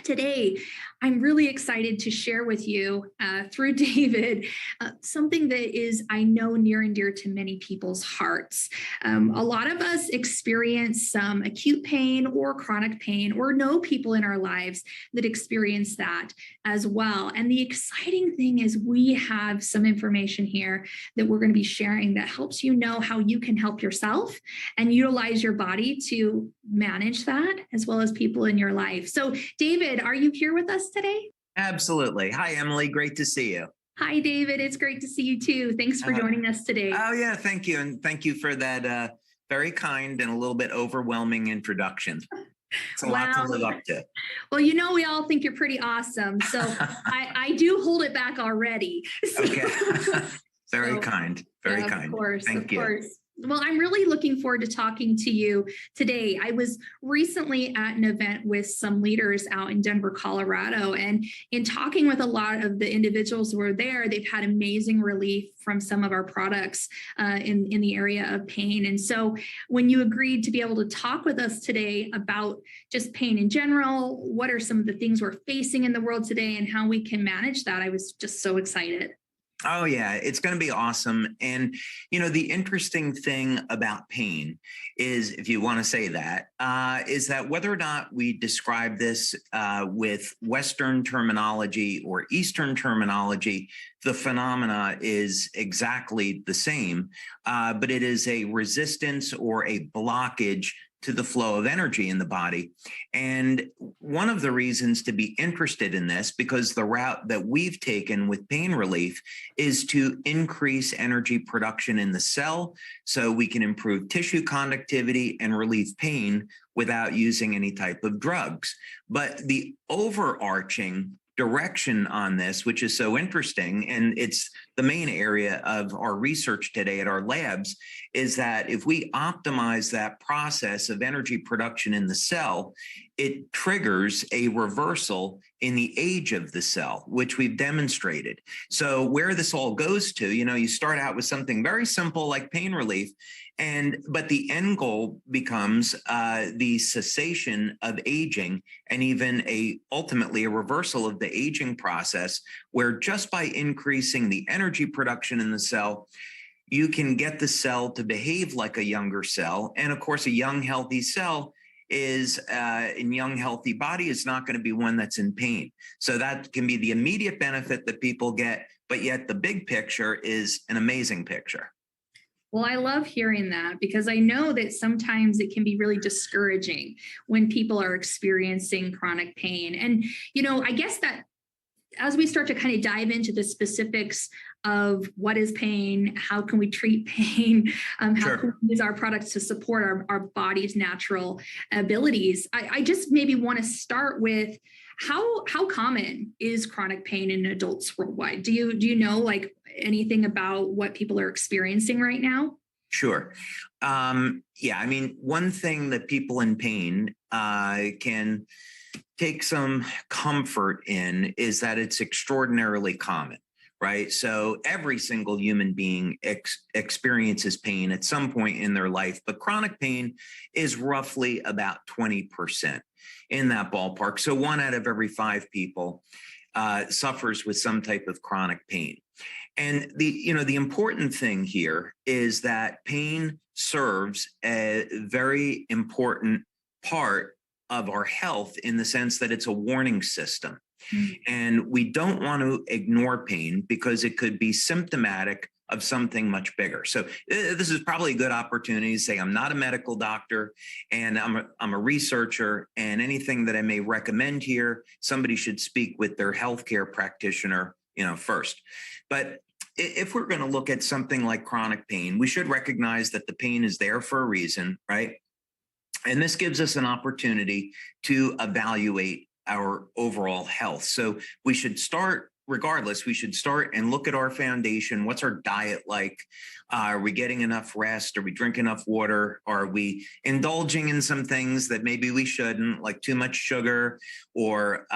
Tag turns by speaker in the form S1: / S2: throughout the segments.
S1: Today, I'm really excited to share with you through David something that is, I know, near and dear to many people's hearts. A lot of us experience some acute pain or chronic pain, or know people in our lives that experience that as well. And the exciting thing is we have some information here that we're going to be sharing that helps you know how you can help yourself and utilize your body to manage that, as well as people in your life. So, David, are you here with us today?
S2: Absolutely. Hi, Emily. Great to see you.
S1: Hi, David. It's great to see you too. Thanks for joining us today.
S2: Oh, yeah. Thank you. And thank you for that very kind and a little bit overwhelming introduction. It's a lot to live up to.
S1: Well, you know, we all think you're pretty awesome. So I do hold it back already.
S2: Okay. Very kind. Very kind.
S1: Of course.
S2: Thank you.
S1: Course. Well, I'm really looking forward to talking to you today. I was recently at an event with some leaders out in Denver, Colorado, and in talking with a lot of the individuals who were there, they've had amazing relief from some of our products in the area of pain. And so when you agreed to be able to talk with us today about just pain in general, what are some of the things we're facing in the world today and how we can manage that, I was just so excited.
S2: Oh, yeah, it's going to be awesome. And, you know, the interesting thing about pain is, if you want to say that, is that whether or not we describe this with Western terminology or Eastern terminology, the phenomena is exactly the same, but it is a resistance or a blockage to the flow of energy in the body. And one of the reasons to be interested in this, because the route that we've taken with pain relief is to increase energy production in the cell so we can improve tissue conductivity and relieve pain without using any type of drugs. But the overarching direction on this, which is so interesting, and it's the main area of our research today at our labs, is that if we optimize that process of energy production in the cell, it triggers a reversal in the age of the cell, which we've demonstrated. So where this all goes to, you know, you start out with something very simple like pain relief, but the end goal becomes the cessation of aging, and even ultimately a reversal of the aging process, where just by increasing the energy production in the cell, you can get the cell to behave like a younger cell. And of course, a young, healthy cell is in young, healthy body is not going to be one that's in pain. So that can be the immediate benefit that people get, but yet the big picture is an amazing picture.
S1: Well, I love hearing that, because I know that sometimes it can be really discouraging when people are experiencing chronic pain. And, you know, I guess that as we start to kind of dive into the specifics of what is pain, how can we treat pain, how can we use our products to support our body's natural abilities, I just maybe want to start with how common is chronic pain in adults worldwide? Do you know like anything about what people are experiencing right now?
S2: Sure. Yeah, I mean, one thing that people in pain can take some comfort in is that it's extraordinarily common, right? So every single human being experiences pain at some point in their life, but chronic pain is roughly about 20% in that ballpark. So 1 out of every 5 people suffers with some type of chronic pain. And the important thing here is that pain serves a very important part of our health, in the sense that it's a warning system. And we don't want to ignore pain, because it could be symptomatic of something much bigger. So this is probably a good opportunity to say I'm not a medical doctor, and I'm a researcher, and anything that I may recommend here, somebody should speak with their healthcare practitioner, first. But if we're going to look at something like chronic pain, we should recognize that the pain is there for a reason, right? And this gives us an opportunity to evaluate our overall health. So we should start, regardless, we should start and look at our foundation. What's our diet like? Are we getting enough rest? Are we drinking enough water? Are we indulging in some things that maybe we shouldn't, like too much sugar or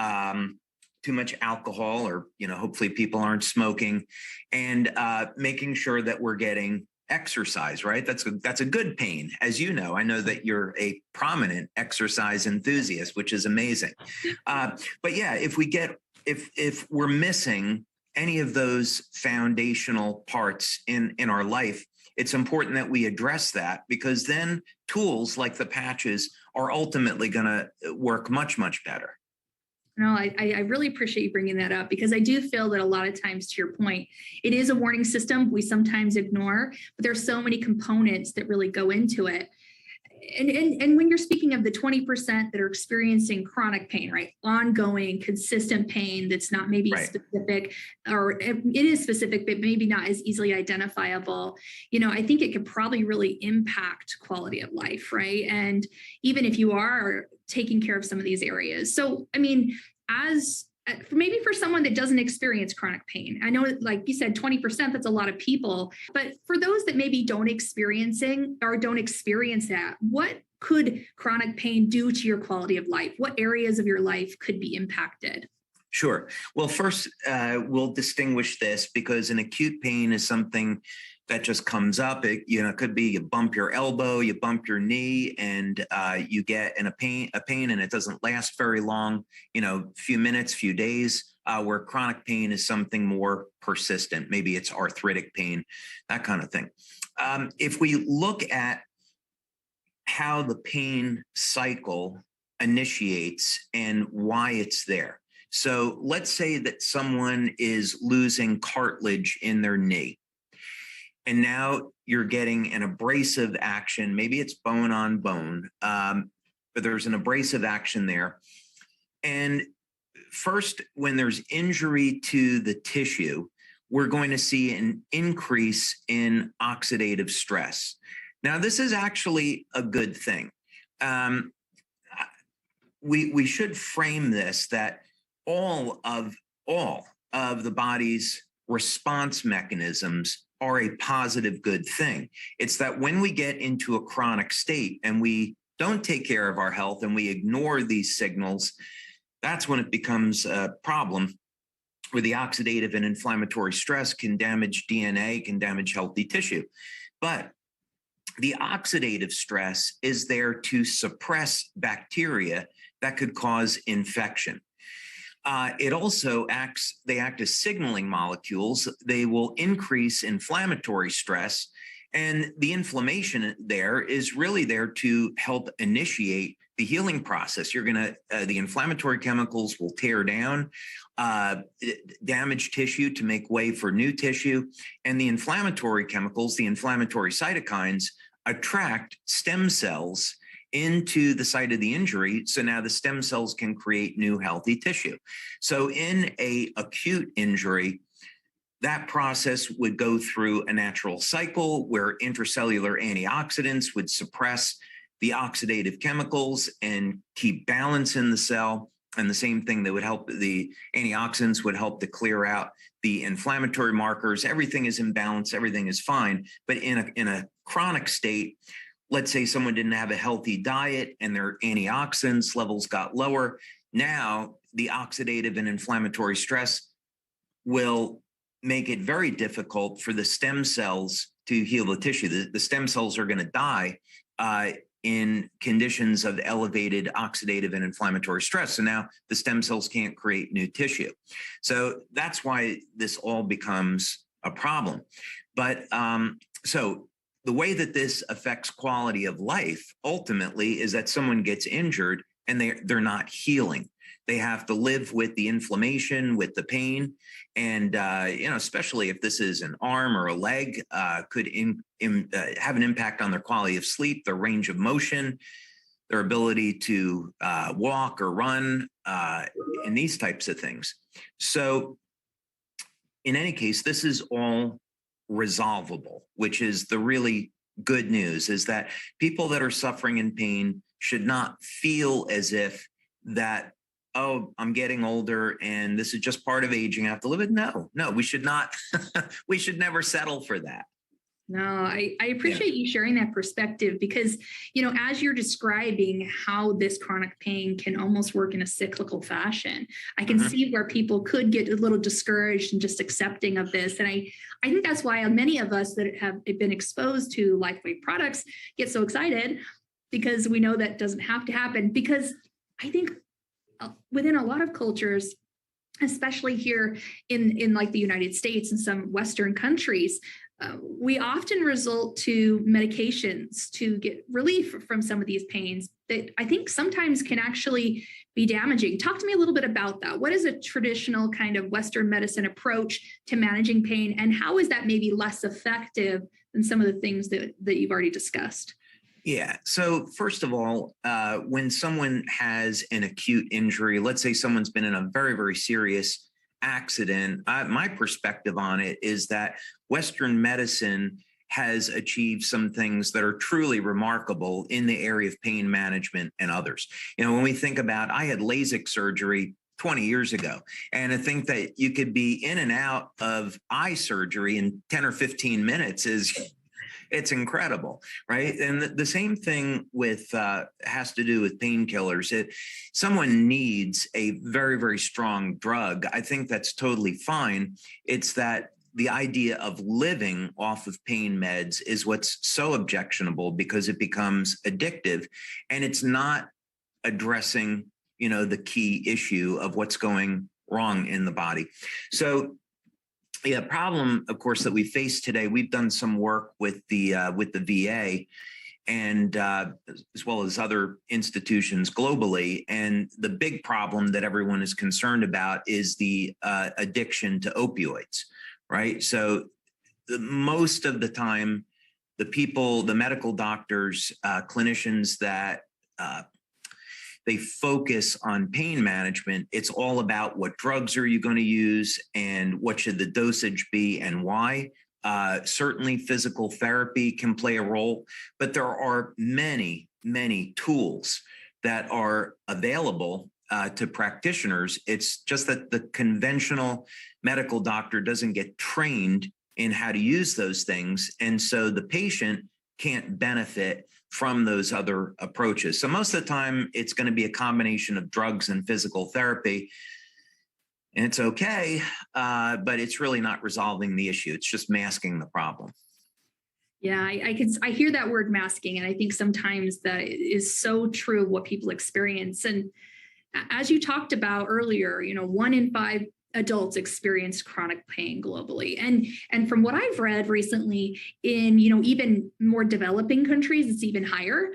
S2: too much alcohol, or, hopefully people aren't smoking, and making sure that we're getting exercise, right? That's a good pain. As you know, I know that you're a prominent exercise enthusiast, which is amazing. But yeah, if we're missing any of those foundational parts in our life, it's important that we address that, because then tools like the patches are ultimately going to work much, much better.
S1: No, I really appreciate you bringing that up, because I do feel that a lot of times, to your point, it is a warning system we sometimes ignore, but there's so many components that really go into it. And when you're speaking of the 20% that are experiencing chronic pain, right? Ongoing, consistent pain that's not maybe
S2: Right.
S1: specific, or it is specific, but maybe not as easily identifiable. I think it could probably really impact quality of life, right? And even if you are taking care of some of these areas. So, I mean, maybe for someone that doesn't experience chronic pain, I know, like you said, 20%, that's a lot of people, but for those that maybe don't experience that, what could chronic pain do to your quality of life? What areas of your life could be impacted?
S2: Sure. Well, first, we'll distinguish this, because an acute pain is something that just comes up. It could be you bump your elbow, you bump your knee, and you get a pain, and it doesn't last very long. Few minutes, few days. Where chronic pain is something more persistent. Maybe it's arthritic pain, that kind of thing. If we look at how the pain cycle initiates and why it's there. So let's say that someone is losing cartilage in their knee, and now you're getting an abrasive action. Maybe it's bone on bone, but there's an abrasive action there. And first, when there's injury to the tissue, we're going to see an increase in oxidative stress. Now, this is actually a good thing. We should frame this that all of the body's response mechanisms are a positive, good thing. It's that when we get into a chronic state and we don't take care of our health and we ignore these signals, that's when it becomes a problem, where the oxidative and inflammatory stress can damage DNA, can damage healthy tissue. But the oxidative stress is there to suppress bacteria that could cause infection. It also they act as signaling molecules. They will increase inflammatory stress, and the inflammation there is really there to help initiate the healing process. The inflammatory chemicals will tear down damaged tissue to make way for new tissue, and the inflammatory chemicals, the inflammatory cytokines, attract stem cells into the site of the injury. So now the stem cells can create new healthy tissue. So in a acute injury, that process would go through a natural cycle where intracellular antioxidants would suppress the oxidative chemicals and keep balance in the cell. And the same thing, that would help, the antioxidants would help to clear out the inflammatory markers. Everything is in balance, everything is fine. But in a chronic state, let's say someone didn't have a healthy diet and their antioxidants levels got lower. Now, the oxidative and inflammatory stress will make it very difficult for the stem cells to heal the tissue. The stem cells are going to die in conditions of elevated oxidative and inflammatory stress. So now the stem cells can't create new tissue. So that's why this all becomes a problem. But so the way that this affects quality of life ultimately is that someone gets injured and they're not healing. They have to live with the inflammation, with the pain. And, especially if this is an arm or a leg, could have an impact on their quality of sleep, their range of motion, their ability to walk or run, and these types of things. So in any case, this is all resolvable, which is the really good news, is that people that are suffering in pain should not feel as if that, oh, I'm getting older and this is just part of aging, I have to live it. No, we should not. We should never settle for that.
S1: No, I appreciate you sharing that perspective because, as you're describing how this chronic pain can almost work in a cyclical fashion, I can see where people could get a little discouraged and just accepting of this. And I think that's why many of us that have been exposed to LifeWave products get so excited because we know that doesn't have to happen. Because I think within a lot of cultures, especially here in like the United States and some Western countries, we often resort to medications to get relief from some of these pains that I think sometimes can actually be damaging. Talk to me a little bit about that. What is a traditional kind of Western medicine approach to managing pain, and how is that maybe less effective than some of the things that you've already discussed?
S2: Yeah. So first of all, when someone has an acute injury, let's say someone's been in a very, very serious accident, my perspective on it is that Western medicine has achieved some things that are truly remarkable in the area of pain management and others. When we think about, I had LASIK surgery 20 years ago, and I think that you could be in and out of eye surgery in 10 or 15 minutes it's incredible, right? And the same thing with has to do with painkillers. Someone needs a very, very strong drug. I think that's totally fine. It's that the idea of living off of pain meds is what's so objectionable because it becomes addictive, and it's not addressing, the key issue of what's going wrong in the body. So yeah, problem, of course, that we face today, we've done some work with the VA and as well as other institutions globally. And the big problem that everyone is concerned about is the addiction to opioids, right? So most of the time, the medical doctors, clinicians that they focus on pain management, it's all about what drugs are you going to use and what should the dosage be and why. Certainly physical therapy can play a role, but there are many, many tools that are available to practitioners. It's just that the conventional medical doctor doesn't get trained in how to use those things. And so the patient can't benefit from those other approaches. So most of the time, it's going to be a combination of drugs and physical therapy. And it's okay, but it's really not resolving the issue. It's just masking the problem.
S1: Yeah, I hear that word masking, and I think sometimes that is so true of what people experience. And as you talked about earlier, 1 in 5 adults experience chronic pain globally. And from what I've read recently in, even more developing countries, it's even higher,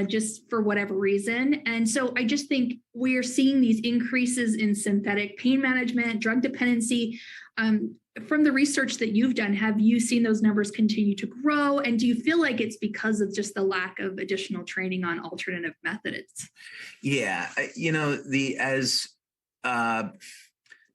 S1: just for whatever reason. And so I just think we're seeing these increases in synthetic pain management, drug dependency. From the research that you've done, have you seen those numbers continue to grow? And do you feel like it's because of just the lack of additional training on alternative methods?
S2: Yeah, as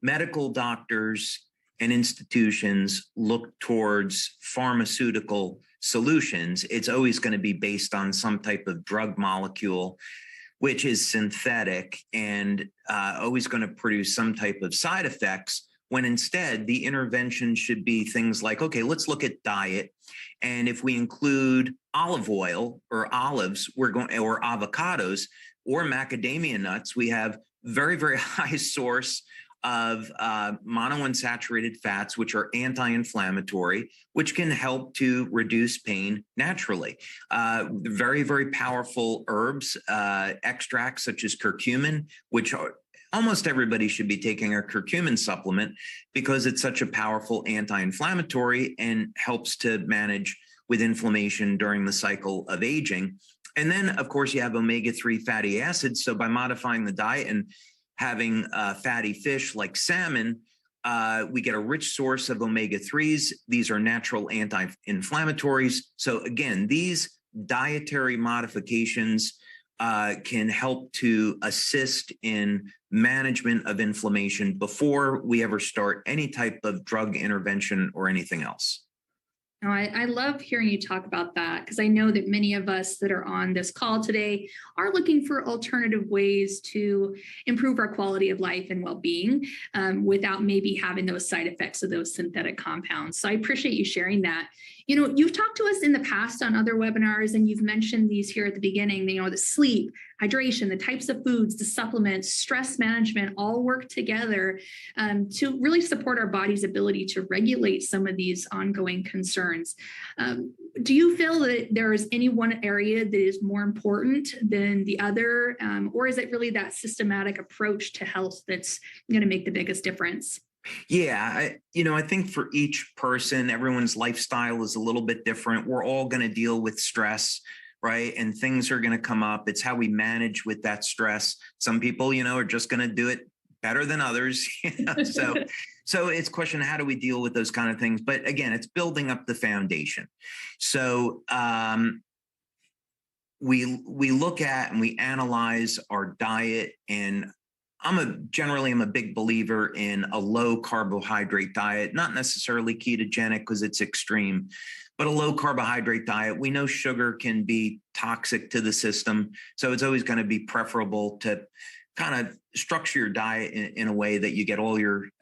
S2: medical doctors and institutions look towards pharmaceutical solutions, it's always going to be based on some type of drug molecule, which is synthetic and always going to produce some type of side effects, when instead the intervention should be things like, okay, let's look at diet. And if we include olive oil or olives, or avocados or macadamia nuts, we have very, very high source of monounsaturated fats, which are anti-inflammatory, which can help to reduce pain naturally. Very, very powerful herbs, extracts such as curcumin, which are almost everybody should be taking a curcumin supplement because it's such a powerful anti-inflammatory and helps to manage with inflammation during the cycle of aging. And then, of course, you have omega-3 fatty acids. So by modifying the diet and having fatty fish like salmon, we get a rich source of omega-3s. These are natural anti-inflammatories. So again, these dietary modifications can help to assist in management of inflammation before we ever start any type of drug intervention or anything else.
S1: Oh, I love hearing you talk about that because I know that many of us that are on this call today are looking for alternative ways to improve our quality of life and well-being without maybe having those side effects of those synthetic compounds. So I appreciate you sharing that. You know, you've talked to us in the past on other webinars, and you've mentioned these here at the beginning, you know, the sleep, hydration, the types of foods, the supplements, stress management all work together to really support our body's ability to regulate some of these ongoing concerns. Do you feel that there is any one area that is more important than the other? Or is it really that systematic approach to health that's going to make the biggest difference?
S2: Yeah, I think for each person, everyone's lifestyle is a little bit different. We're all going to deal with stress, right? And things are going to come up. It's how we manage with that stress. Some people, are just going to do it better than others. So it's a question of how do we deal with those kind of things? But again, it's building up the foundation. So we look at and we analyze our diet, and generally I'm a big believer in a low carbohydrate diet, not necessarily ketogenic because it's extreme, but a low carbohydrate diet. We know sugar can be toxic to the system. So it's always going to be preferable to kind of structure your diet in a way that you get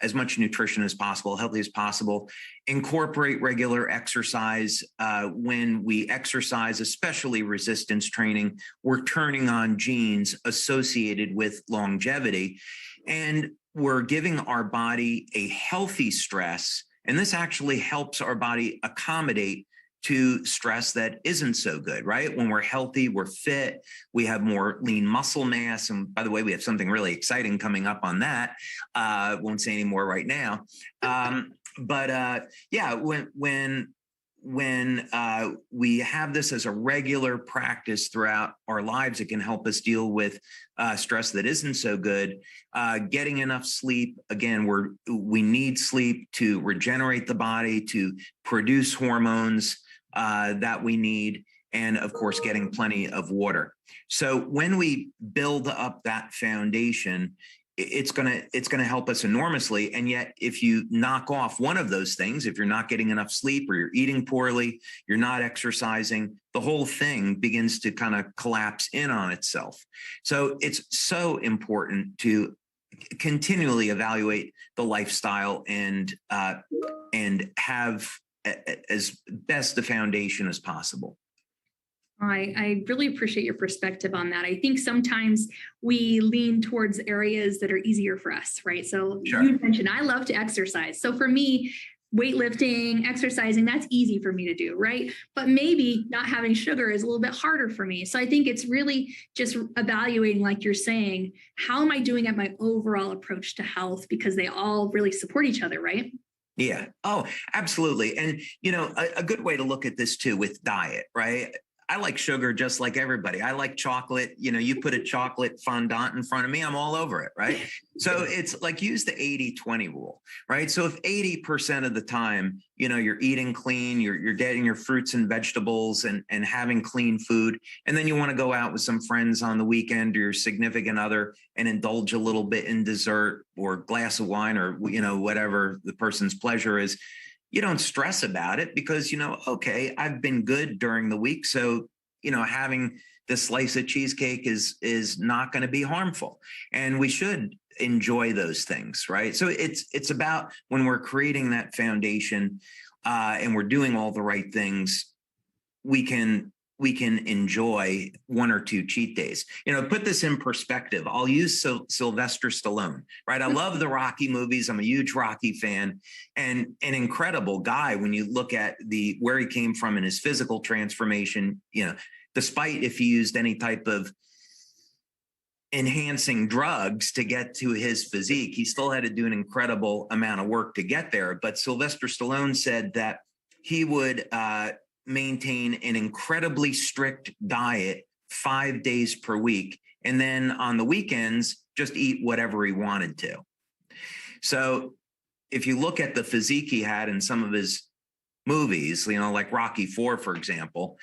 S2: as much nutrition as possible, healthy as possible. Incorporate regular exercise. When we exercise, especially resistance training, we're turning on genes associated with longevity, and we're giving our body a healthy stress. And this actually helps our body accommodate to stress that isn't so good, right? When we're healthy, we're fit, we have more lean muscle mass. And by the way, we have something really exciting coming up on that. Won't say any more right now. When we have this as a regular practice throughout our lives, it can help us deal with stress that isn't so good. Getting enough sleep. Again, we need sleep to regenerate the body, to produce hormones that we need, and of course, getting plenty of water. So when we build up that foundation, it's gonna help us enormously. And yet, if you knock off one of those things, if you're not getting enough sleep, or you're eating poorly, you're not exercising, the whole thing begins to kind of collapse in on itself. So it's so important to continually evaluate the lifestyle and have as best a foundation as possible.
S1: I really appreciate your perspective on that. I think sometimes we lean towards areas that are easier for us, right? So sure. You mentioned I love to exercise. So for me, weightlifting, exercising, that's easy for me to do, right? But maybe not having sugar is a little bit harder for me. So I think it's really just evaluating, like you're saying, how am I doing at my overall approach to health? Because they all really support each other, right?
S2: Yeah. Oh, absolutely. And, a good way to look at this too with diet, right? I like sugar just like everybody. I like chocolate. You put a chocolate fondant in front of me, I'm all over it, right? So it's like use the 80-20 rule, right? So if 80% of the time, you're eating clean, you're getting your fruits and vegetables and having clean food, and then you want to go out with some friends on the weekend or your significant other and indulge a little bit in dessert or glass of wine or, whatever the person's pleasure is, you don't stress about it because, okay, I've been good during the week. So, having this slice of cheesecake is not going to be harmful. And we should enjoy those things, right? So it's about when we're creating that foundation and we're doing all the right things, we can enjoy one or two cheat days. Put this in perspective. I'll use Sylvester Stallone, right? I love the Rocky movies. I'm a huge Rocky fan, and an incredible guy when you look at where he came from and his physical transformation, despite if he used any type of enhancing drugs to get to his physique, he still had to do an incredible amount of work to get there. But Sylvester Stallone said that he would, maintain an incredibly strict diet 5 days per week. And then on the weekends, just eat whatever he wanted to. So if you look at the physique he had in some of his movies, like Rocky IV, for example,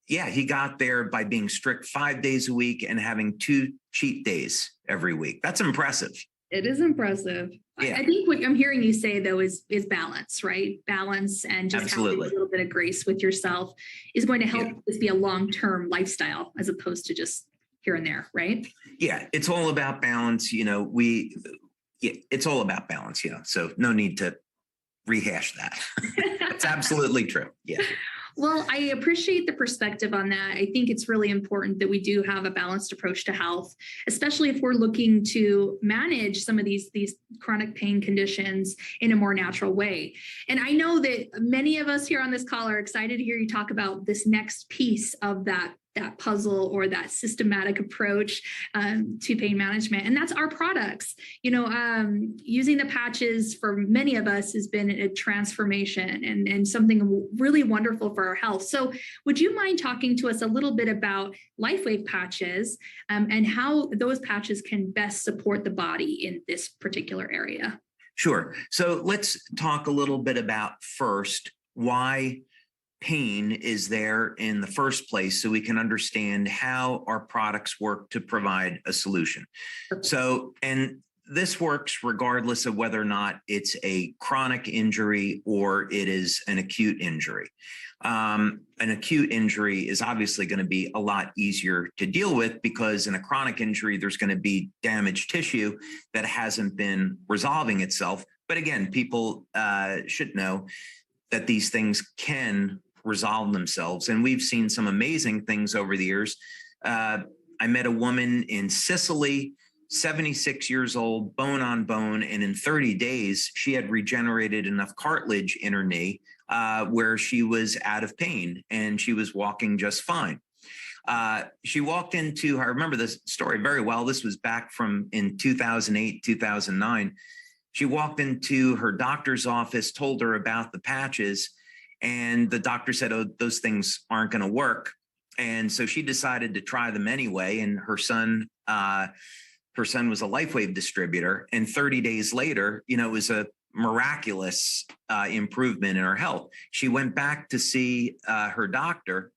S2: he got there by being strict 5 days a week and having 2 cheat days every week. That's impressive.
S1: It is impressive.
S2: Yeah.
S1: I think what I'm hearing you say, though, is balance, right? Balance and just having a little bit of grace with yourself is going to help this be a long-term lifestyle as opposed to just here and there, right?
S2: Yeah, it's all about balance. It's all about balance, so no need to rehash that. It's absolutely true. Yeah.
S1: Well, I appreciate the perspective on that. I think it's really important that we do have a balanced approach to health, especially if we're looking to manage some of these chronic pain conditions in a more natural way. And I know that many of us here on this call are excited to hear you talk about this next piece of that puzzle or that systematic approach to pain management. And that's our products. Using the patches for many of us has been a transformation and something really wonderful for our health. So would you mind talking to us a little bit about LifeWave patches and how those patches can best support the body in this particular area?
S2: Sure. So let's talk a little bit about first why pain is there in the first place so we can understand how our products work to provide a solution. So, and this works regardless of whether or not it's a chronic injury or it is an acute injury. An acute injury is obviously going to be a lot easier to deal with because in a chronic injury, there's going to be damaged tissue that hasn't been resolving itself. But again, people should know that these things can resolve themselves. And we've seen some amazing things over the years. I met a woman in Sicily, 76 years old, bone on bone. And in 30 days, she had regenerated enough cartilage in her knee where she was out of pain and she was walking just fine. She walked into, I remember this story very well. This was back from in 2008, 2009. She walked into her doctor's office, told her about the patches, and the doctor said, oh, those things aren't going to work. And so she decided to try them anyway. And her son was a LifeWave distributor. And 30 days later, it was a miraculous improvement in her health. She went back to see her doctor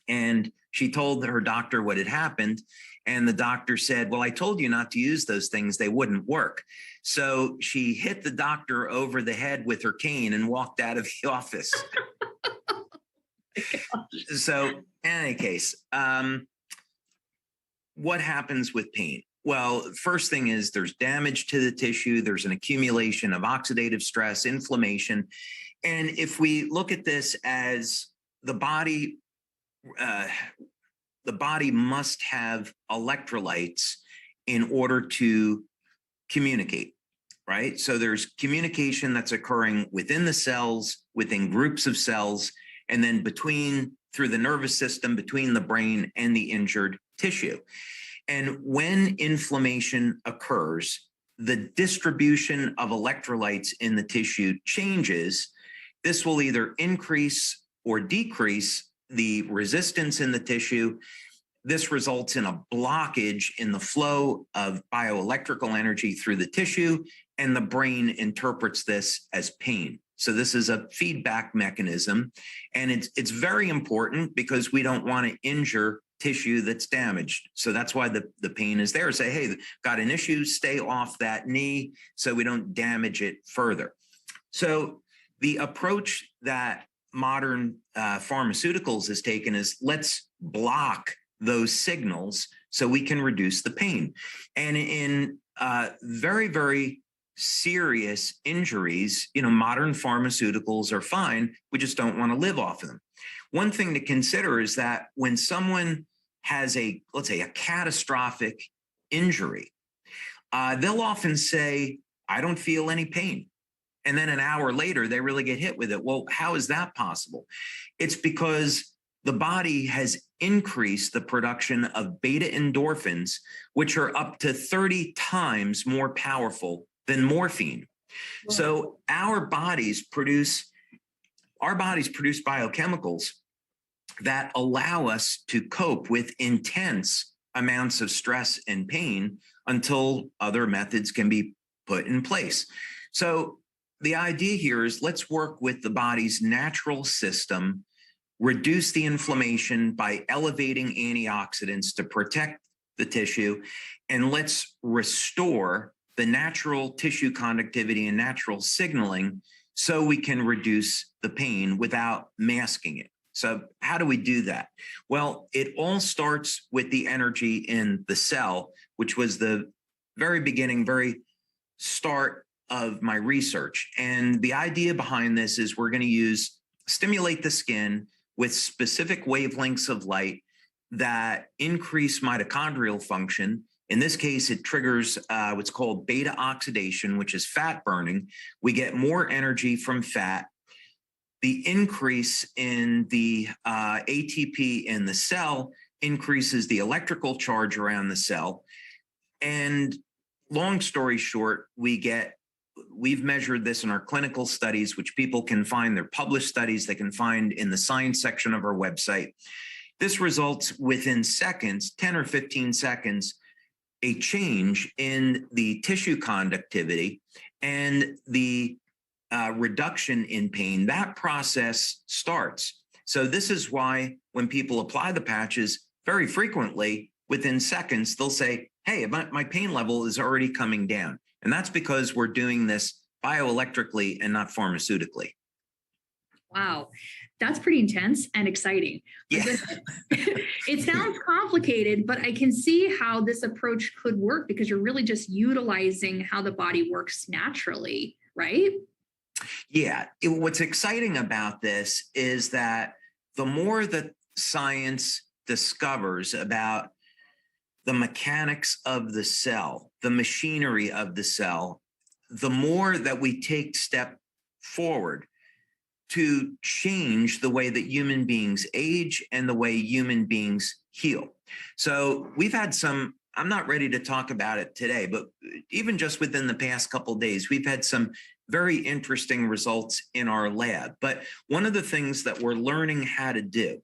S2: and she told her doctor what had happened. And the doctor said, well, I told you not to use those things. They wouldn't work. So she hit the doctor over the head with her cane and walked out of the office. So in any case, what happens with pain? Well, first thing is there's damage to the tissue. There's an accumulation of oxidative stress, inflammation. And if we look at this as the body must have electrolytes in order to communicate, right? So there's communication that's occurring within the cells, within groups of cells, and then through the nervous system, between the brain and the injured tissue. And when inflammation occurs, the distribution of electrolytes in the tissue changes. This will either increase or decrease the resistance in the tissue. This results in a blockage in the flow of bioelectrical energy through the tissue, and the brain interprets this as pain. So this is a feedback mechanism, and it's very important because we don't want to injure tissue that's damaged. So that's why the pain is there. Say, hey, got an issue, stay off that knee so we don't damage it further. So the approach that modern pharmaceuticals has taken is let's block those signals so we can reduce the pain. And in very, very serious injuries, modern pharmaceuticals are fine. We just don't want to live off of them. One thing to consider is that when someone has let's say a catastrophic injury, they'll often say, I don't feel any pain. And then an hour later, they really get hit with it. Well, how is that possible? It's because the body has increased the production of beta endorphins, which are up to 30 times more powerful than morphine. Wow. So our bodies produce biochemicals that allow us to cope with intense amounts of stress and pain until other methods can be put in place. So the idea here is let's work with the body's natural system, reduce the inflammation by elevating antioxidants to protect the tissue, and let's restore the the natural tissue conductivity and natural signaling so we can reduce the pain without masking it. So how do we do that? Well, it all starts with the energy in the cell, which was the very beginning, very start of my research. And the idea behind this is we're going to stimulate the skin with specific wavelengths of light that increase mitochondrial function. In this case, it triggers what's called beta oxidation, which is fat burning. We get more energy from fat. The increase in the ATP in the cell increases the electrical charge around the cell. And long story short, we've measured this in our clinical studies, which people can find. They're published studies they can find in the science section of our website. This results within seconds, 10 or 15 seconds, a change in the tissue conductivity and the reduction in pain. That process starts. So this is why when people apply the patches, very frequently, within seconds, they'll say, hey, my pain level is already coming down. And that's because we're doing this bioelectrically and not pharmaceutically.
S1: Wow, that's pretty intense and exciting.
S2: Yeah.
S1: It sounds complicated, but I can see how this approach could work because you're really just utilizing how the body works naturally, right?
S2: Yeah. What's exciting about this is that the more that science discovers about the mechanics of the cell, the machinery of the cell, the more that we take step forward to change the way that human beings age and the way human beings heal. So we've had some, I'm not ready to talk about it today, but even just within the past couple of days, we've had some very interesting results in our lab. But one of the things that we're learning how to do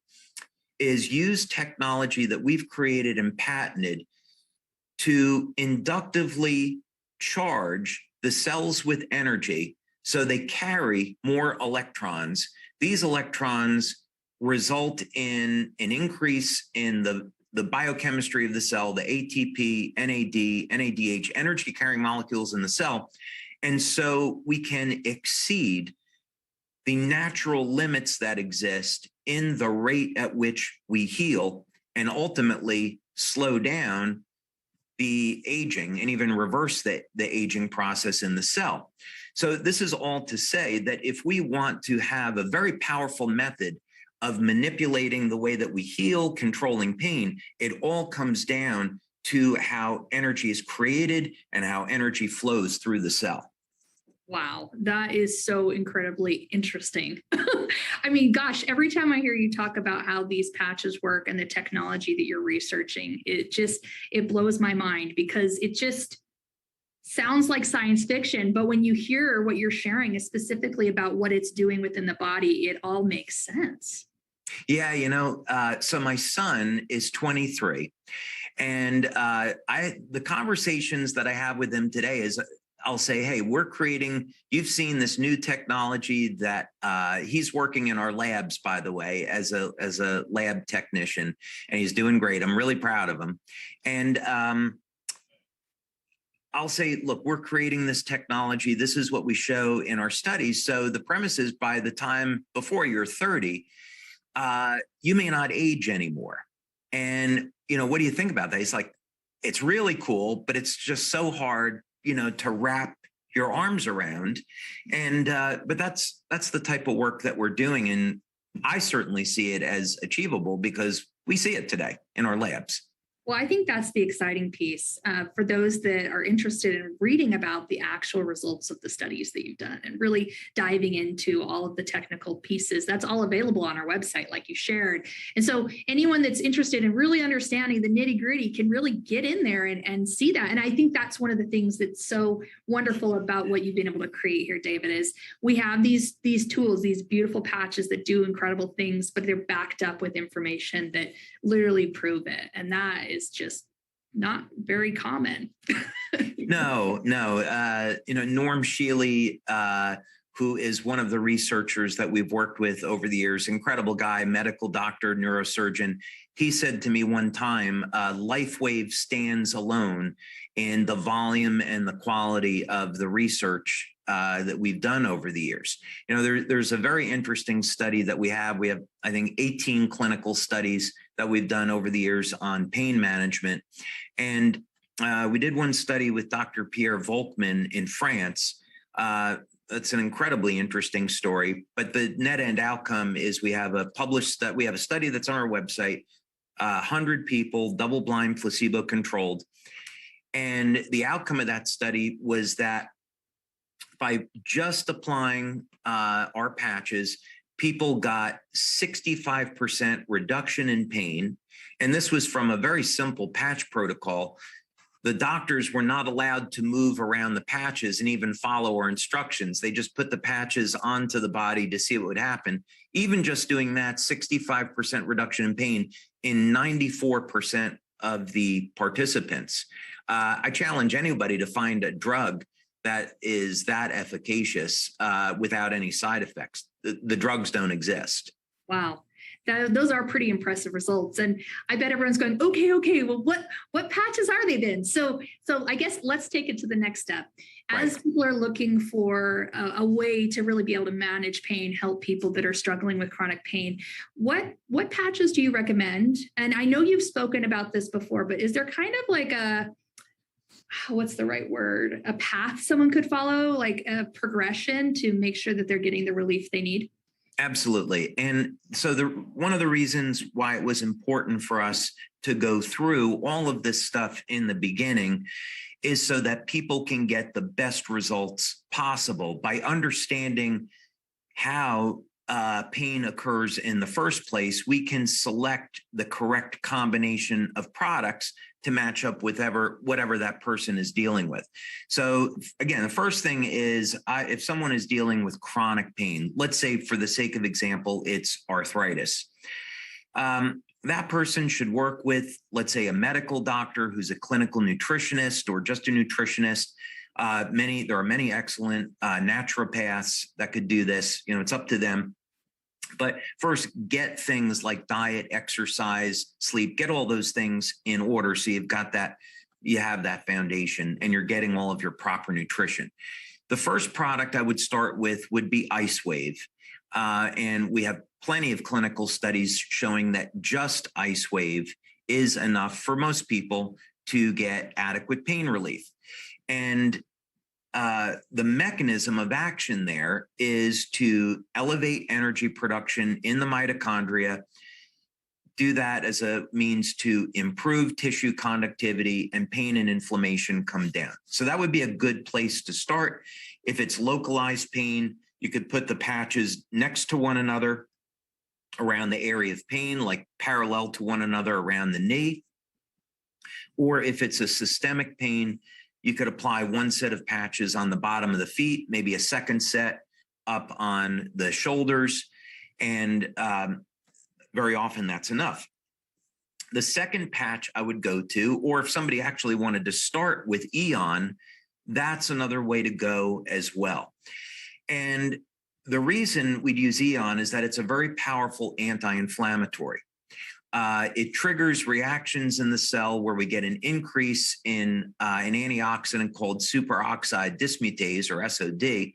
S2: is use technology that we've created and patented to inductively charge the cells with energy so they carry more electrons. These electrons result in an increase in the biochemistry of the cell, the ATP, NAD, NADH, energy carrying molecules in the cell. And so we can exceed the natural limits that exist in the rate at which we heal and ultimately slow down the aging and even reverse the aging process in the cell. So this is all to say that if we want to have a very powerful method of manipulating the way that we heal, controlling pain, it all comes down to how energy is created and how energy flows through the cell.
S1: Wow, that is so incredibly interesting. I mean, gosh, every time I hear you talk about how these patches work and the technology that you're researching, it blows my mind because it just sounds like science fiction. But when you hear what you're sharing is specifically about what it's doing within the body, it all makes sense.
S2: Yeah, so my son is 23, and the conversations that I have with him today is I'll say, hey, you've seen this new technology that he's working in our labs, by the way, as a lab technician, and he's doing great. I'm really proud of him. And I'll say, look, we're creating this technology. This is what we show in our studies. So the premise is by the time before you're 30, you may not age anymore. And, what do you think about that? He's like, it's really cool, but it's just so hard, to wrap your arms around. And, but that's the type of work that we're doing. And I certainly see it as achievable because we see it today in our labs.
S1: Well, I think that's the exciting piece for those that are interested in reading about the actual results of the studies that you've done and really diving into all of the technical pieces. That's all available on our website, like you shared. And so anyone that's interested in really understanding the nitty gritty can really get in there and see that. And I think that's one of the things that's so wonderful about what you've been able to create here, David, is we have these tools, these beautiful patches that do incredible things, but they're backed up with information that literally prove it. And that is just not very common.
S2: No. Norm Shealy, who is one of the researchers that we've worked with over the years, incredible guy, medical doctor, neurosurgeon. He said to me one time, LifeWave stands alone in the volume and the quality of the research that we've done over the years. You know, there's a very interesting study that we have. We have, I think, 18 clinical studies that we've done over the years on pain management. And we did one study with Dr. Pierre Volkmann in France. That's an incredibly interesting story, but the net end outcome is we have a study that's on our website, 100 people, double-blind, placebo-controlled. And the outcome of that study was that by just applying our patches, people got 65% reduction in pain. And this was from a very simple patch protocol. The doctors were not allowed to move around the patches and even follow our instructions. They just put the patches onto the body to see what would happen. Even just doing that, 65% reduction in pain in 94% of the participants. I challenge anybody to find a drug that is that efficacious without any side effects. The drugs don't exist.
S1: Wow. Those are pretty impressive results. And I bet everyone's going, okay, well, what patches are they then? So I guess let's take it to the next step. As
S2: Right.
S1: people are looking for a way to really be able to manage pain, help people that are struggling with chronic pain, what patches do you recommend? And I know you've spoken about this before, but is there kind of like what's the right word? A path someone could follow, like a progression to make sure that they're getting the relief they need?
S2: Absolutely. And so one of the reasons why it was important for us to go through all of this stuff in the beginning is so that people can get the best results possible by understanding how pain occurs in the first place. We can select the correct combination of products to match up with whatever that person is dealing with. So again, the first thing is if someone is dealing with chronic pain, let's say for the sake of example, it's arthritis. That person should work with, let's say, a medical doctor who's a clinical nutritionist or just a nutritionist. There are many excellent naturopaths that could do this. You know, it's up to them. But first, get things like diet, exercise, sleep, get all those things in order. So you have that foundation and you're getting all of your proper nutrition. The first product I would start with would be IceWave. And we have plenty of clinical studies showing that just IceWave is enough for most people to get adequate pain relief. And the mechanism of action there is to elevate energy production in the mitochondria, do that as a means to improve tissue conductivity, and pain and inflammation come down. So that would be a good place to start. If it's localized pain, you could put the patches next to one another around the area of pain, like parallel to one another around the knee. Or if it's a systemic pain, you could apply one set of patches on the bottom of the feet, maybe a second set up on the shoulders, and very often that's enough. The second patch I would go to, or if somebody actually wanted to start with Eon, that's another way to go as well. And the reason we'd use Eon is that it's a very powerful anti-inflammatory. It triggers reactions in the cell where we get an increase in an antioxidant called superoxide dismutase, or SOD.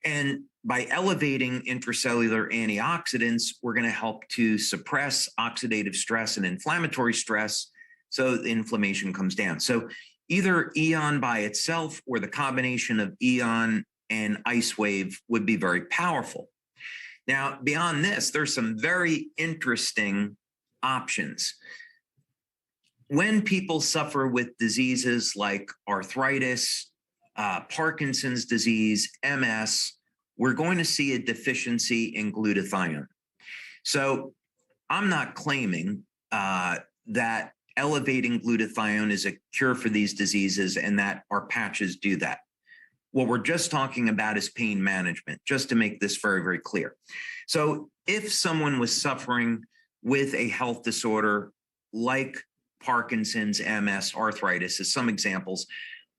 S2: And by elevating intracellular antioxidants, we're going to help to suppress oxidative stress and inflammatory stress, so the inflammation comes down. So either Eon by itself or the combination of Eon and IceWave would be very powerful. Now, beyond this, there's some very interesting options. When people suffer with diseases like arthritis, Parkinson's disease, MS, we're going to see a deficiency in glutathione. So I'm not claiming that elevating glutathione is a cure for these diseases and that our patches do that. What we're just talking about is pain management, just to make this very, very clear. So if someone was suffering with a health disorder like Parkinson's, MS, arthritis, as some examples,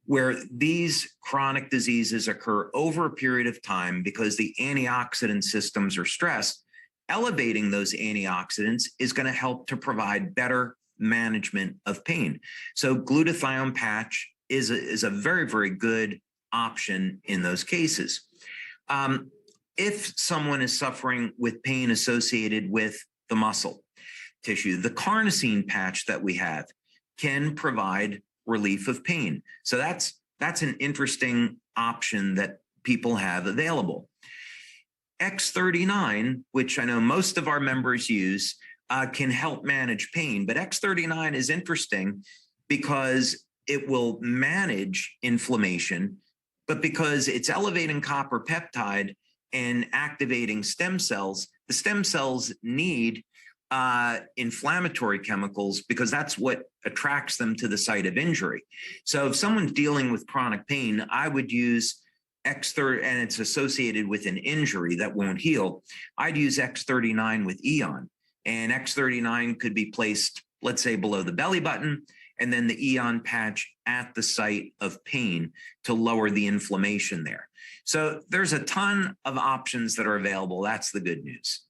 S2: where these chronic diseases occur over a period of time because the antioxidant systems are stressed. Elevating those antioxidants is going to help to provide better management of pain. So glutathione patch is a very, very good option in those cases. If someone is suffering with pain associated with the muscle tissue, the carnosine patch that we have can provide relief of pain. So that's an interesting option that people have available. X39, which I know most of our members use, can help manage pain, but X39 is interesting because it will manage inflammation, but because it's elevating copper peptide and activating stem cells, the stem cells need inflammatory chemicals because that's what attracts them to the site of injury. So if someone's dealing with chronic pain, I would use X30, and it's associated with an injury that won't heal. I'd use X39 with Eon, and X39 could be placed, let's say, below the belly button, and then the Eon patch at the site of pain to lower the inflammation there. So there's a ton of options that are available. That's the good news.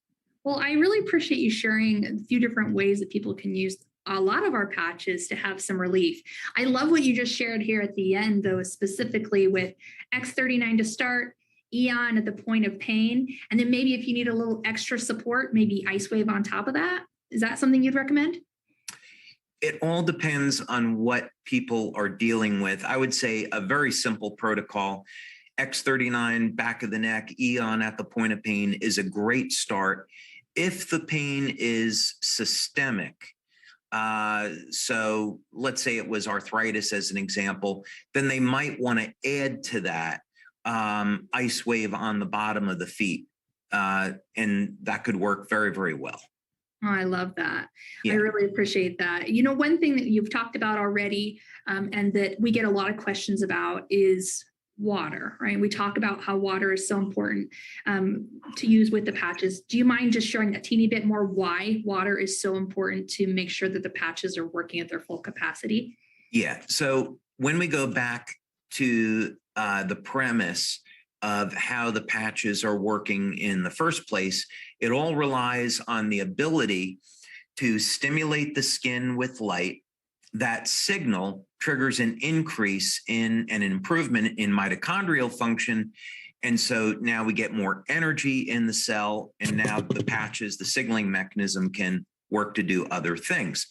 S1: Well, I really appreciate you sharing a few different ways that people can use a lot of our patches to have some relief. I love what you just shared here at the end, though, specifically with X39 to start, Eon at the point of pain, and then maybe if you need a little extra support, maybe IceWave on top of that. Is that something you'd recommend?
S2: It all depends on what people are dealing with. I would say a very simple protocol. X39, back of the neck, Eon at the point of pain is a great start. If the pain is systemic, so let's say it was arthritis as an example, then they might want to add to that IceWave on the bottom of the feet. And that could work very, very well.
S1: Oh, I love that.
S2: Yeah.
S1: I really appreciate that. You know, one thing that you've talked about already and that we get a lot of questions about is water, right? We talk about how water is so important to use with the patches. Do you mind just sharing a teeny bit more why water is so important to make sure that the patches are working at their full capacity?
S2: Yeah. So when we go back to the premise of how the patches are working in the first place, it all relies on the ability to stimulate the skin with light. That signal triggers an increase in an improvement in mitochondrial function. And so now we get more energy in the cell, and now the patches, the signaling mechanism can work to do other things.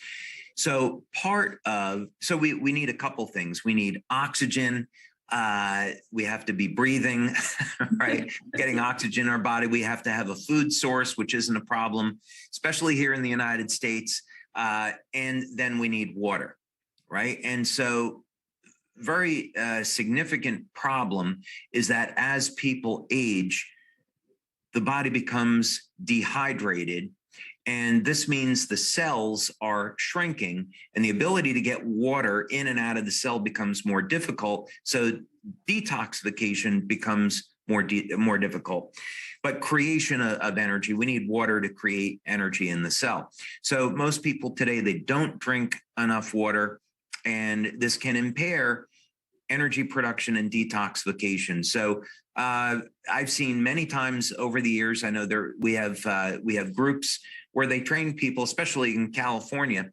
S2: So we need a couple things. We need oxygen. We have to be breathing, right? Getting oxygen in our body. We have to have a food source, which isn't a problem, especially here in the United States. And then we need water, right? And so very significant problem is that as people age, the body becomes dehydrated. And this means the cells are shrinking and the ability to get water in and out of the cell becomes more difficult. So detoxification becomes more difficult. But creation of energy, we need water to create energy in the cell. So most people today, they don't drink enough water, and this can impair energy production and detoxification. So I've seen many times over the years, I know we have groups where they train people, especially in California.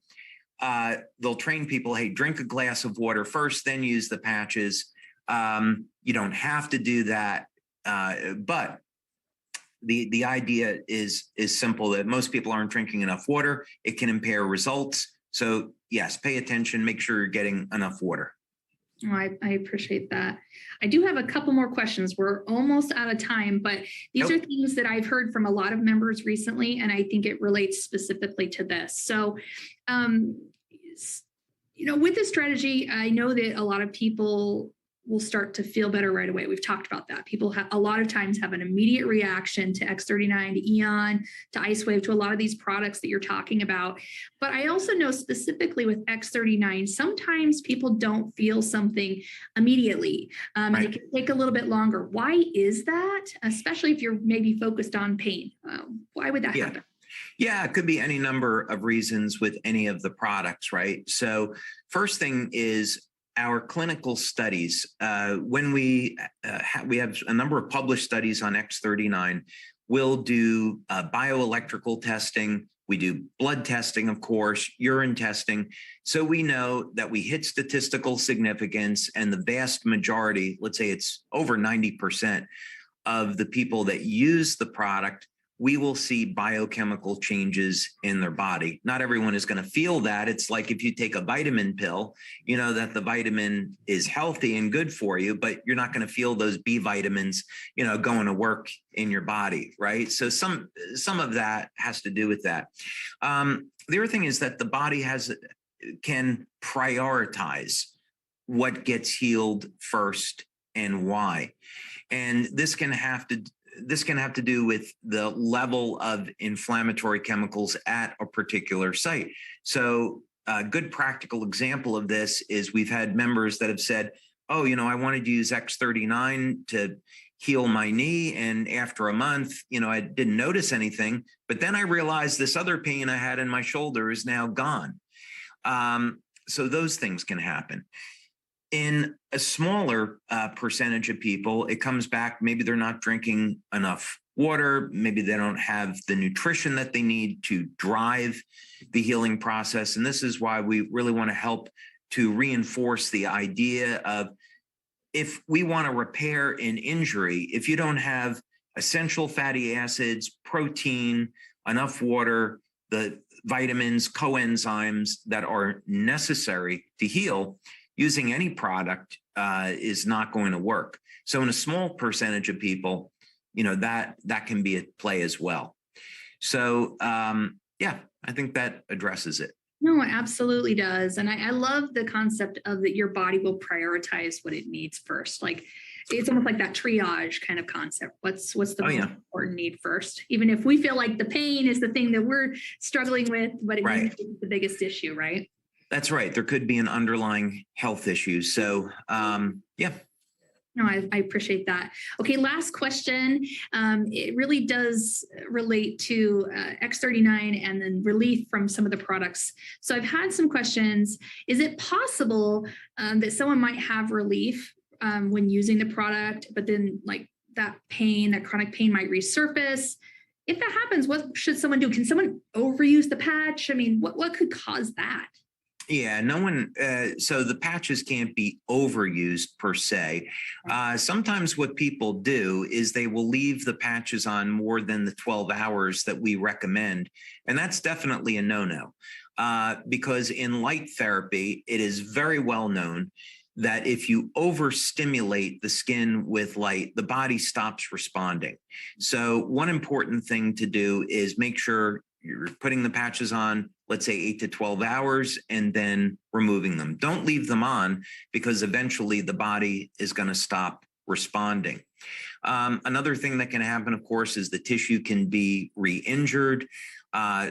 S2: They'll train people, hey, drink a glass of water first, then use the patches. You don't have to do that. But the idea is simple, that most people aren't drinking enough water. It can impair results. So yes, pay attention, make sure you're getting enough water.
S1: Oh, I appreciate that. I do have a couple more questions. We're almost out of time, but these are things that I've heard from a lot of members recently, and I think it relates specifically to this. So, with this strategy, I know that a lot of people will start to feel better right away. We've talked about that. People a lot of times have an immediate reaction to X39, to Eon, to IceWave, to a lot of these products that you're talking about. But I also know specifically with X39, sometimes people don't feel something immediately. And it can take a little bit longer. Why is that? Especially if you're maybe focused on pain. Why would that happen?
S2: Yeah, it could be any number of reasons with any of the products, right? So first thing is, our clinical studies, when we have a number of published studies on X39, we'll do bioelectrical testing. We do blood testing, of course, urine testing. So we know that we hit statistical significance, and the vast majority, let's say it's over 90% of the people that use the product, we will see biochemical changes in their body. Not everyone is going to feel that. It's like if you take a vitamin pill, you know that the vitamin is healthy and good for you, but you're not going to feel those B vitamins, you know, going to work in your body, right? So some of that has to do with that. The other thing is that the body can prioritize what gets healed first and why. And this can have to do with the level of inflammatory chemicals at a particular site. So a good practical example of this is we've had members that have said, oh, you know, I wanted to use X39 to heal my knee. And after a month, you know, I didn't notice anything, but then I realized this other pain I had in my shoulder is now gone. So those things can happen. In a smaller percentage of people, it comes back, maybe they're not drinking enough water, maybe they don't have the nutrition that they need to drive the healing process. And this is why we really want to help to reinforce the idea of, if we want to repair an injury, if you don't have essential fatty acids, protein, enough water, the vitamins, coenzymes that are necessary to heal, using any product is not going to work. So in a small percentage of people, you know, that can be at play as well. So yeah, I think that addresses it.
S1: No, it absolutely does. And I love the concept of that your body will prioritize what it needs first. Like, it's almost like that triage kind of concept. What's the most important need first? Even if we feel like the pain is the thing that we're struggling with, but it is the biggest issue, right?
S2: That's right. There could be an underlying health issue. So, yeah.
S1: No, I appreciate that. Okay, last question. It really does relate to X39 and then relief from some of the products. So I've had some questions. Is it possible that someone might have relief when using the product, but then like that pain, that chronic pain might resurface? If that happens, what should someone do? Can someone overuse the patch? I mean, what could cause that?
S2: Yeah, no one, so the patches can't be overused per se. Sometimes what people do is they will leave the patches on more than the 12 hours that we recommend. And that's definitely a no-no, because in light therapy, it is very well known that if you overstimulate the skin with light, the body stops responding. So one important thing to do is make sure you're putting the patches on, let's say 8 to 12 hours, and then removing them. Don't leave them on, because eventually the body is going to stop responding. Another thing that can happen, of course, is the tissue can be re-injured.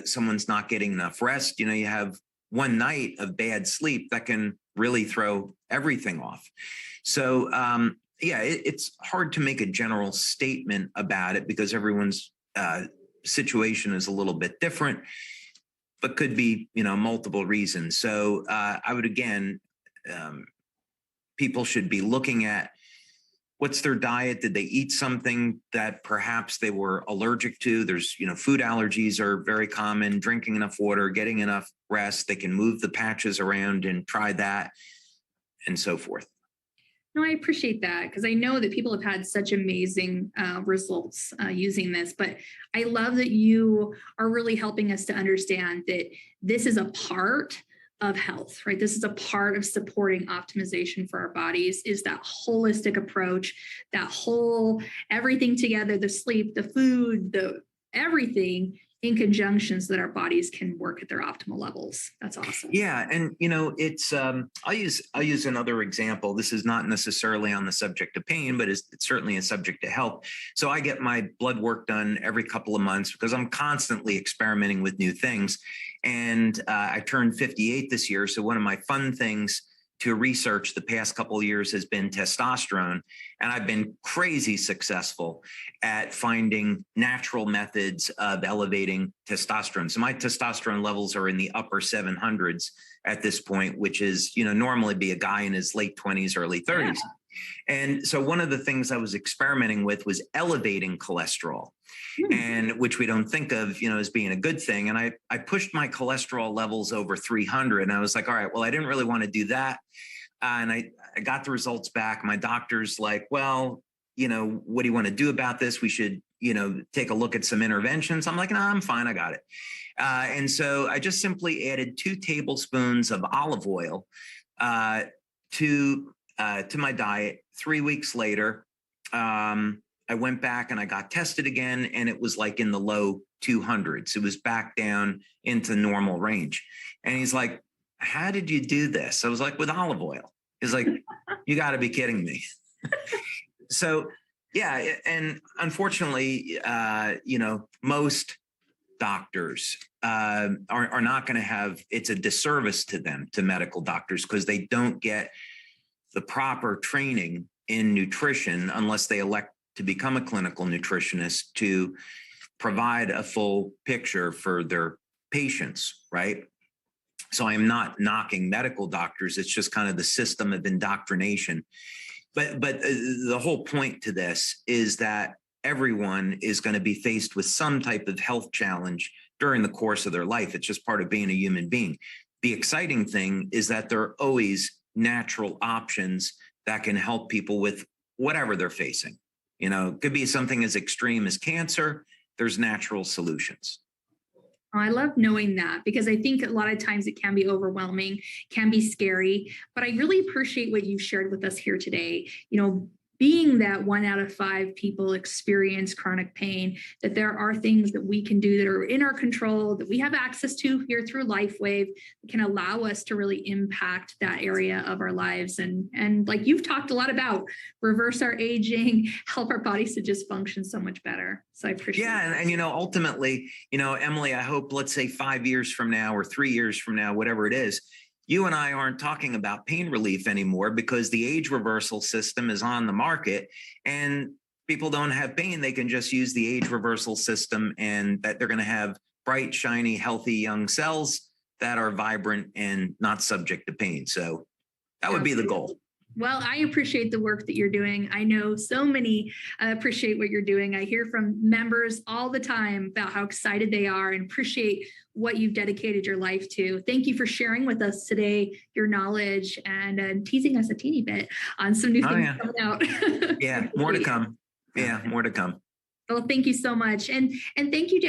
S2: Someone's not getting enough rest. You know, you have one night of bad sleep that can really throw everything off. So yeah, it's hard to make a general statement about it, because everyone's situation is a little bit different, but could be, you know, multiple reasons. So I would, again, people should be looking at what's their diet. Did they eat something that perhaps they were allergic to? There's, you know, food allergies are very common. Drinking enough water, getting enough rest. They can move the patches around and try that, and so forth.
S1: No, I appreciate that, because I know that people have had such amazing results using this, but I love that you are really helping us to understand that this is a part of health, right? This is a part of supporting optimization for our bodies, is that holistic approach, that whole everything together, the sleep, the food, the everything in conjunction, so that our bodies can work at their optimal levels. That's awesome.
S2: Yeah. And, you know, it's, I'll use another example. This is not necessarily on the subject of pain, but it's certainly a subject to health. So I get my blood work done every couple of months, because I'm constantly experimenting with new things. And I turned 58 this year. So one of my fun things to research the past couple of years has been testosterone. And I've been crazy successful at finding natural methods of elevating testosterone. So my testosterone levels are in the upper 700s. at this point, which is, normally be a guy in his late 20s, early 30s. Yeah. And so one of the things I was experimenting with was elevating cholesterol, and which we don't think of, as being a good thing. And I pushed my cholesterol levels over 300, and I was like, all right, well, I didn't really want to do that. And I got the results back. My doctor's like, well, what do you want to do about this? We should, take a look at some interventions. I'm like, no, I'm fine. I got it. And so I just simply added 2 tablespoons of olive oil to my diet. 3 weeks later, I went back and I got tested again, and it was like in the low 200s. It was back down into normal range. And he's like, how did you do this? I was like, with olive oil. He's like, you got to be kidding me. So, yeah. And unfortunately, most doctors are not going to have, it's a disservice to them, to medical doctors, because they don't get the proper training in nutrition unless they elect to become a clinical nutritionist to provide a full picture for their patients, right? So I'm not knocking medical doctors. It's just kind of the system of indoctrination. But the whole point to this is that everyone is going to be faced with some type of health challenge during the course of their life. It's just part of being a human being. The exciting thing is that there are always natural options that can help people with whatever they're facing. It could be something as extreme as cancer. There's natural solutions.
S1: Oh, I love knowing that, because I think a lot of times it can be overwhelming, can be scary, but I really appreciate what you've shared with us here today. Being that 1 out of 5 people experience chronic pain, that there are things that we can do that are in our control, that we have access to here through LifeWave, that can allow us to really impact that area of our lives. And like you've talked a lot about, reverse our aging, help our bodies to just function so much better. So I appreciate it.
S2: Yeah. And ultimately, Emily, I hope, let's say 5 years from now or 3 years from now, whatever it is, you and I aren't talking about pain relief anymore, because the age reversal system is on the market and people don't have pain. They can just use the age reversal system, and that they're going to have bright, shiny, healthy young cells that are vibrant and not subject to pain. So that would be the goal.
S1: Well, I appreciate the work that you're doing. I know so many appreciate what you're doing. I hear from members all the time about how excited they are and appreciate what you've dedicated your life to. Thank you for sharing with us today your knowledge and teasing us a teeny bit on some new things coming out.
S2: Yeah, more to come. Yeah, more to come.
S1: Well, thank you so much. And thank you to